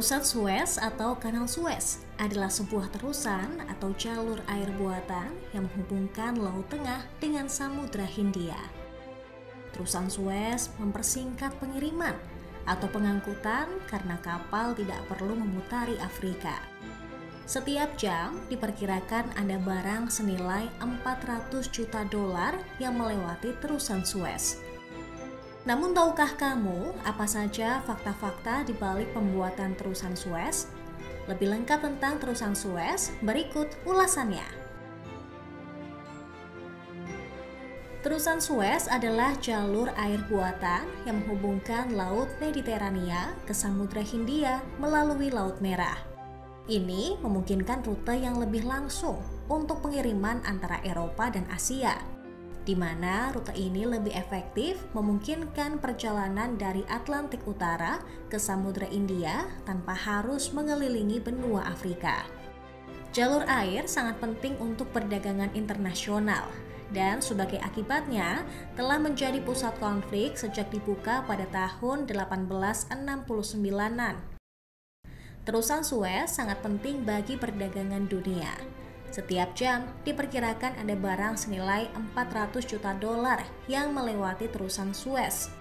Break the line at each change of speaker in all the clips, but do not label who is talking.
Terusan Suez atau Kanal Suez adalah sebuah terusan atau jalur air buatan yang menghubungkan Laut Tengah dengan Samudra Hindia. Terusan Suez mempersingkat pengiriman atau pengangkutan karena kapal tidak perlu memutari Afrika. Setiap jam diperkirakan ada barang senilai 400 juta dolar yang melewati terusan Suez. Namun tahukah kamu apa saja fakta-fakta di balik pembuatan terusan Suez? Lebih lengkap tentang terusan Suez, berikut ulasannya. Terusan Suez adalah jalur air buatan yang menghubungkan Laut Mediterania ke Samudra Hindia melalui Laut Merah. Ini memungkinkan rute yang lebih langsung untuk pengiriman antara Eropa dan Asia, di mana rute ini lebih efektif memungkinkan perjalanan dari Atlantik Utara ke Samudra Hindia tanpa harus mengelilingi benua Afrika. Jalur air sangat penting untuk perdagangan internasional dan sebagai akibatnya telah menjadi pusat konflik sejak dibuka pada tahun 1869-an. Terusan Suez sangat penting bagi perdagangan dunia. Setiap jam diperkirakan ada barang senilai 400 juta dolar yang melewati terusan Suez.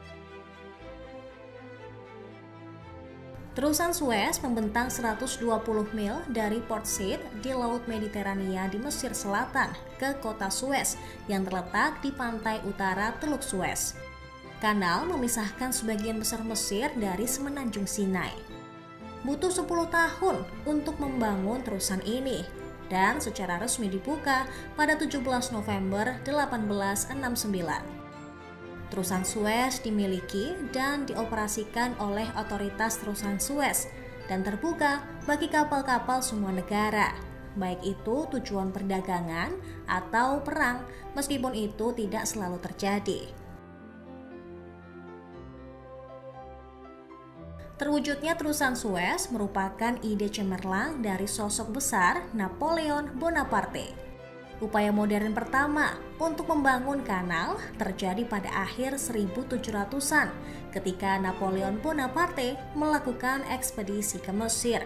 Terusan Suez membentang 120 mil dari Port Said di Laut Mediterania di Mesir Selatan ke kota Suez yang terletak di pantai utara Teluk Suez. Kanal memisahkan sebagian besar Mesir dari semenanjung Sinai. Butuh 10 tahun untuk membangun terusan ini, dan secara resmi dibuka pada 17 November 1869. Terusan Suez dimiliki dan dioperasikan oleh otoritas terusan Suez dan terbuka bagi kapal-kapal semua negara, baik itu tujuan perdagangan atau perang, meskipun itu tidak selalu terjadi. Terwujudnya terusan Suez merupakan ide cemerlang dari sosok besar Napoleon Bonaparte. Upaya modern pertama untuk membangun kanal terjadi pada akhir 1700-an ketika Napoleon Bonaparte melakukan ekspedisi ke Mesir.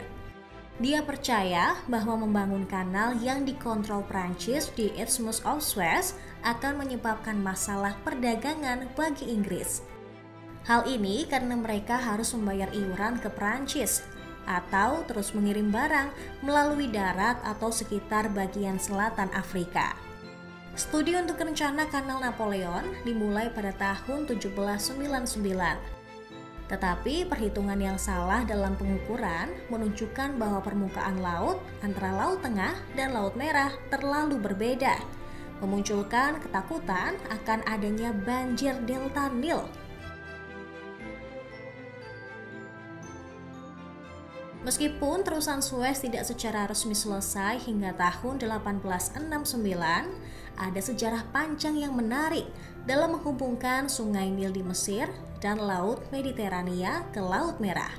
Dia percaya bahwa membangun kanal yang dikontrol Prancis di Isthmus of Suez akan menyebabkan masalah perdagangan bagi Inggris. Hal ini karena mereka harus membayar iuran ke Prancis atau terus mengirim barang melalui darat atau sekitar bagian selatan Afrika. Studi untuk rencana kanal Napoleon dimulai pada tahun 1799. Tetapi perhitungan yang salah dalam pengukuran menunjukkan bahwa permukaan laut antara Laut Tengah dan Laut Merah terlalu berbeda, memunculkan ketakutan akan adanya banjir delta Nil. Meskipun terusan Suez tidak secara resmi selesai hingga tahun 1869, ada sejarah panjang yang menarik dalam menghubungkan Sungai Nil di Mesir dan Laut Mediterania ke Laut Merah.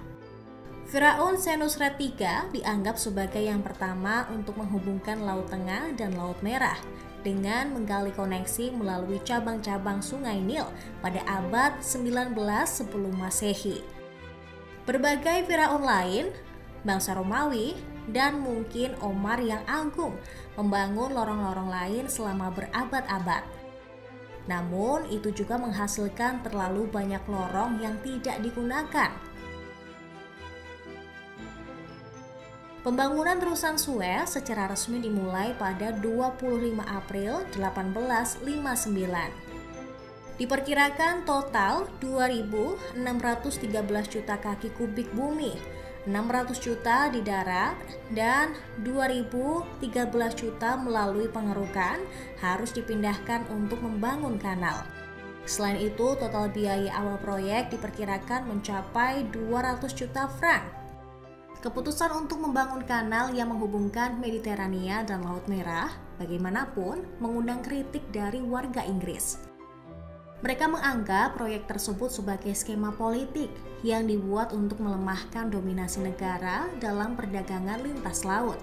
Firaun Senusret III dianggap sebagai yang pertama untuk menghubungkan Laut Tengah dan Laut Merah dengan menggali koneksi melalui cabang-cabang Sungai Nil pada abad 19 sebelum Masehi. Berbagai firaun lain, bangsa Romawi, dan mungkin Omar yang Agung membangun lorong-lorong lain selama berabad-abad. Namun, itu juga menghasilkan terlalu banyak lorong yang tidak digunakan. Pembangunan terusan Suez secara resmi dimulai pada 25 April 1859. Diperkirakan total 2.613 juta kaki kubik bumi, 600 juta di darat, dan 2.013 juta melalui pengerukan harus dipindahkan untuk membangun kanal. Selain itu, total biaya awal proyek diperkirakan mencapai 200 juta franc. Keputusan untuk membangun kanal yang menghubungkan Mediterania dan Laut Merah bagaimanapun mengundang kritik dari warga Inggris. Mereka menganggap proyek tersebut sebagai skema politik yang dibuat untuk melemahkan dominasi negara dalam perdagangan lintas laut.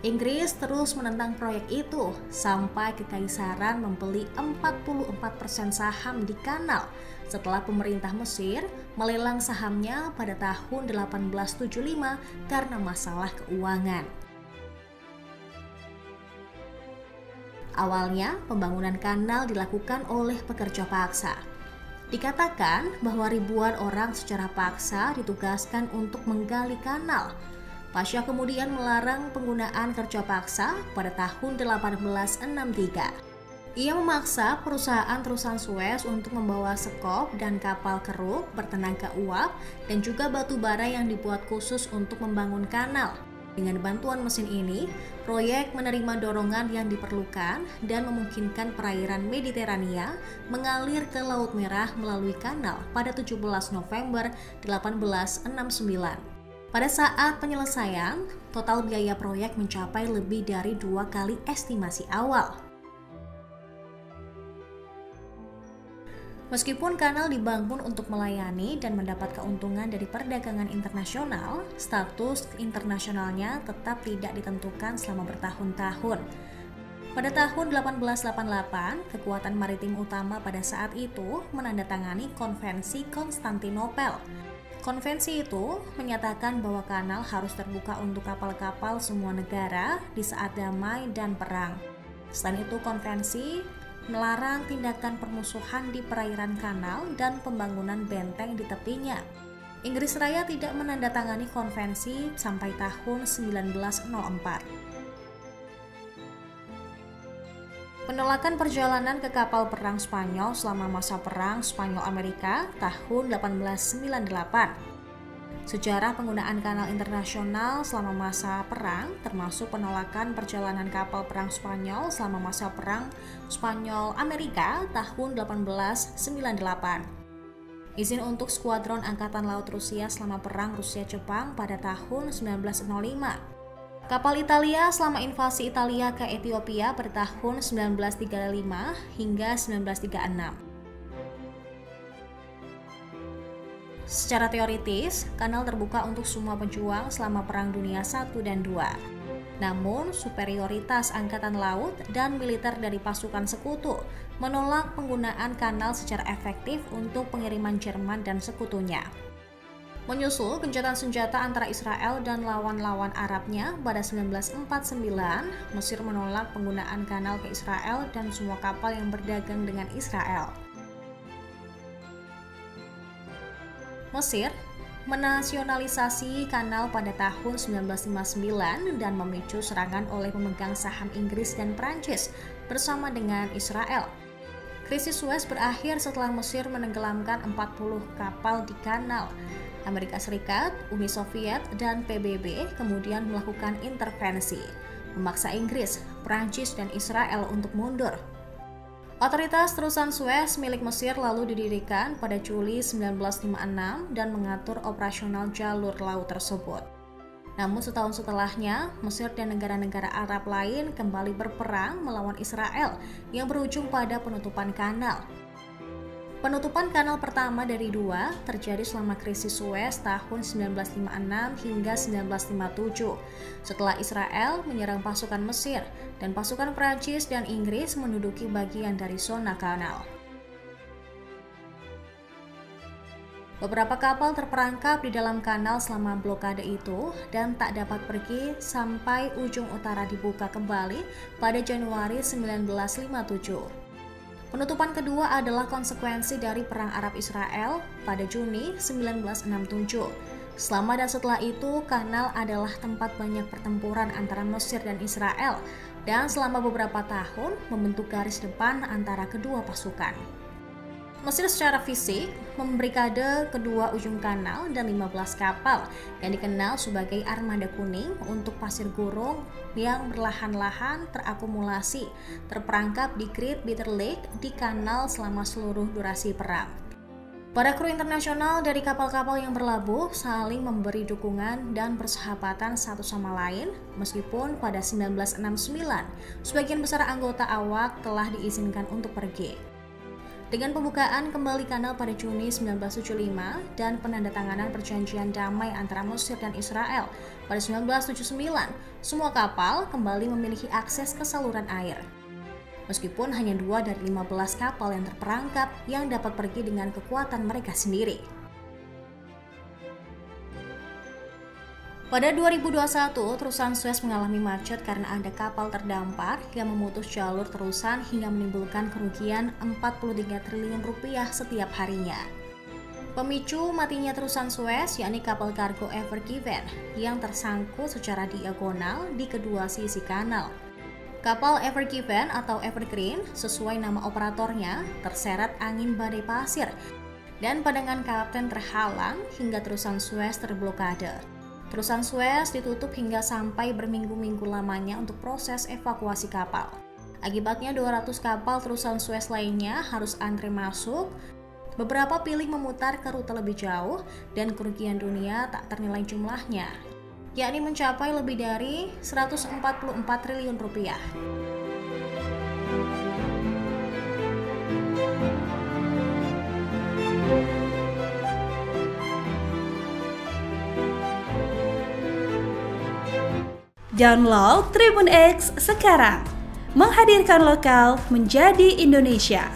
Inggris terus menentang proyek itu sampai kekaisaran membeli 44% saham di kanal setelah pemerintah Mesir melelang sahamnya pada tahun 1875 karena masalah keuangan. Awalnya, pembangunan kanal dilakukan oleh pekerja paksa. Dikatakan bahwa ribuan orang secara paksa ditugaskan untuk menggali kanal. Pasha kemudian melarang penggunaan kerja paksa pada tahun 1863. Ia memaksa perusahaan terusan Suez untuk membawa sekop dan kapal keruk bertenaga uap dan juga batu bara yang dibuat khusus untuk membangun kanal. Dengan bantuan mesin ini, proyek menerima dorongan yang diperlukan dan memungkinkan perairan Mediterania mengalir ke Laut Merah melalui kanal pada 17 November 1869. Pada saat penyelesaian, total biaya proyek mencapai lebih dari 2 kali estimasi awal. Meskipun kanal dibangun untuk melayani dan mendapat keuntungan dari perdagangan internasional, status internasionalnya tetap tidak ditentukan selama bertahun-tahun. Pada tahun 1888, kekuatan maritim utama pada saat itu menandatangani Konvensi Konstantinopel. Konvensi itu menyatakan bahwa kanal harus terbuka untuk kapal-kapal semua negara di saat damai dan perang. Selain itu, konvensi melarang tindakan permusuhan di perairan kanal dan pembangunan benteng di tepinya. Inggris Raya tidak menandatangani konvensi sampai tahun 1904. Penolakan perjalanan ke kapal perang Spanyol selama masa perang Spanyol-Amerika tahun 1898. Sejarah penggunaan kanal internasional selama masa perang termasuk penolakan perjalanan kapal perang Spanyol selama masa perang Spanyol-Amerika tahun 1898. Izin untuk skuadron Angkatan Laut Rusia selama perang Rusia-Jepang pada tahun 1905. Kapal Italia selama invasi Italia ke Ethiopia pada tahun 1935 hingga 1936. Secara teoritis, kanal terbuka untuk semua pejuang selama Perang Dunia I dan II. Namun, superioritas angkatan laut dan militer dari pasukan sekutu menolak penggunaan kanal secara efektif untuk pengiriman Jerman dan sekutunya. Menyusul gencatan senjata antara Israel dan lawan-lawan Arabnya pada 1949, Mesir menolak penggunaan kanal ke Israel dan semua kapal yang berdagang dengan Israel. Mesir menasionalisasi kanal pada tahun 1959 dan memicu serangan oleh pemegang saham Inggris dan Prancis bersama dengan Israel. Krisis Suez berakhir setelah Mesir menenggelamkan 40 kapal di kanal. Amerika Serikat, Uni Soviet, dan PBB kemudian melakukan intervensi, memaksa Inggris, Prancis, dan Israel untuk mundur. Otoritas terusan Suez milik Mesir lalu didirikan pada Juli 1956 dan mengatur operasional jalur laut tersebut. Namun setahun setelahnya, Mesir dan negara-negara Arab lain kembali berperang melawan Israel yang berujung pada penutupan kanal. Penutupan kanal pertama dari dua terjadi selama krisis Suez tahun 1956 hingga 1957, setelah Israel menyerang pasukan Mesir dan pasukan Prancis dan Inggris menduduki bagian dari zona kanal. Beberapa kapal terperangkap di dalam kanal selama blokade itu dan tak dapat pergi sampai ujung utara dibuka kembali pada Januari 1957. Penutupan kedua adalah konsekuensi dari Perang Arab-Israel pada Juni 1967. Selama dan setelah itu, kanal adalah tempat banyak pertempuran antara Mesir dan Israel, dan selama beberapa tahun membentuk garis depan antara kedua pasukan. Mesir secara fisik membrigade kedua ujung kanal dan 15 kapal yang dikenal sebagai Armada Kuning untuk pasir gurun yang berlahan-lahan terakumulasi terperangkap di Great Bitter Lake di kanal selama seluruh durasi perang. Para kru internasional dari kapal-kapal yang berlabuh saling memberi dukungan dan persahabatan satu sama lain, meskipun pada 1969 sebagian besar anggota awak telah diizinkan untuk pergi. Dengan pembukaan kembali kanal pada Juni 1975 dan penandatanganan perjanjian damai antara Mesir dan Israel pada 1979, semua kapal kembali memiliki akses ke saluran air. Meskipun hanya 2 dari 15 kapal yang terperangkap yang dapat pergi dengan kekuatan mereka sendiri. Pada 2021, terusan Suez mengalami macet karena ada kapal terdampar yang memutus jalur terusan hingga menimbulkan kerugian 43 triliun rupiah setiap harinya. Pemicu matinya terusan Suez yakni kapal kargo Ever Given yang tersangkut secara diagonal di kedua sisi kanal. Kapal Ever Given atau Evergreen sesuai nama operatornya terseret angin badai pasir dan pandangan kapten terhalang hingga terusan Suez terblokade. Terusan Suez ditutup hingga sampai berminggu-minggu lamanya untuk proses evakuasi kapal. Akibatnya 200 kapal terusan Suez lainnya harus antre masuk. Beberapa pilih memutar ke rute lebih jauh dan kerugian dunia tak ternilai jumlahnya, yakni mencapai lebih dari 144 triliun rupiah.
Download Tribun X sekarang, menghadirkan lokal menjadi Indonesia.